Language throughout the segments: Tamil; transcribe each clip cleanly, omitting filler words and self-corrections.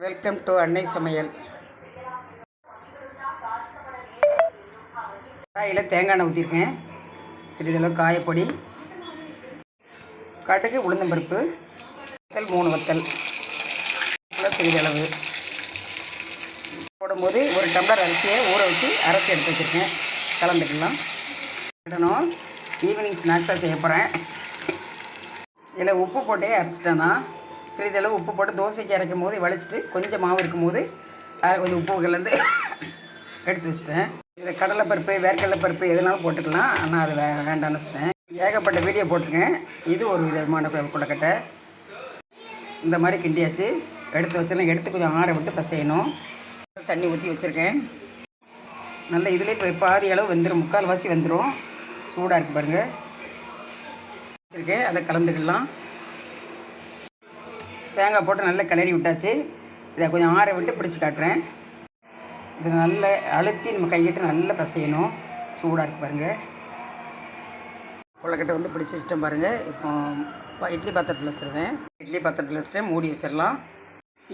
வெல்கம் டு அன்னை சமையல். காயில் தேங்காய் எண்ணெய் ஊற்றிருக்கேன். சிறிதளவு காயப்பொடி, கடுகு, உளுந்தம்பருப்பு, வத்தல் 3 வத்தல், சிறிதளவு போடும்போது ஒரு டம்ளர் அரிசியை ஊற வச்சு அரைச்சி எடுத்து வச்சுருக்கேன். கலந்துக்கலாம். இடணும் ஈவினிங் ஸ்நாக்ஸாக செய்ய போகிறேன். இதில் உப்பு போட்டே அரைச்சிட்டேன்னா சிறிதளவு உப்பு போட்டு தோசைக்கு அரைக்கும் போது வலிச்சிட்டு கொஞ்சம் மாவு இருக்கும் போது கொஞ்சம் உப்பு கலந்து எடுத்து வச்சிட்டேன். இதில் கடலைப்பருப்பு, வேர்க்கடலைப்பருப்பு எதுனாலும் போட்டுக்கலாம். ஆனால் அது வேண்டாம்னு வச்சிட்டேன். ஏகப்பட்ட வீடியோ போட்டிருக்கேன். இது ஒரு விதமான கொழுக்கட்டை. இந்த மாதிரி கிண்டியாச்சு. எடுத்து வச்சிடலாம். எடுத்து கொஞ்சம் ஆற விட்டு பசையணும். தண்ணி ஊற்றி வச்சுருக்கேன். நல்லா இதிலே இப்போ பாதி அளவு வெந்துடும், 3/4 வெந்துடும். சூடாக இருக்குது பாருங்கள். வச்சுருக்கேன், அதை கலந்துக்கலாம். தேங்காய் போட்டு நல்லா கிளறி விட்டாச்சு. இதை கொஞ்சம் ஆற விட்டு பிடிச்சி காட்டுறேன். இது நல்லா அழுத்தி நம்ம கையிட்டு நல்லா பசையணும். சூடாக இருக்குது பாருங்கள். கொழுக்கட்டை வந்து பிடிச்சி வச்சிட்டேன் பாருங்கள். இப்போ இட்லி பாத்திரத்தில் வச்சுருவேன். இட்லி பாத்திரத்தில் வச்சுட்டு மூடி வச்சிடலாம்.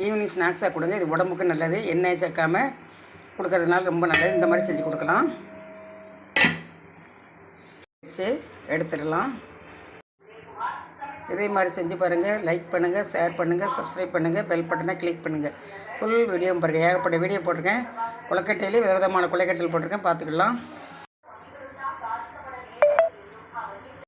ஈவினிங் ஸ்நாக்ஸாக கொடுங்க. இது உடம்புக்கு நல்லது. எண்ணெய் சேர்க்காமல் கொடுக்கறதுனால ரொம்ப நல்லது. இந்த மாதிரி செஞ்சு கொடுக்கலாம். வச்சு எடுத்துடலாம். இதே மாதிரி செஞ்சு பாருங்கள். லைக் பண்ணுங்கள், ஷேர் பண்ணுங்கள், சப்ஸ்கிரைப் பண்ணுங்கள், பெல் பட்டனை கிளிக் பண்ணுங்கள். ஃபுல் வீடியோ பாருங்கள். ஏகப்பட்ட வீடியோ போட்டிருக்கேன். கொழுக்கட்டையிலே விதவிதமான கொழுக்கட்டைகள் போட்டிருக்கேன். பார்த்துக்கலாம்.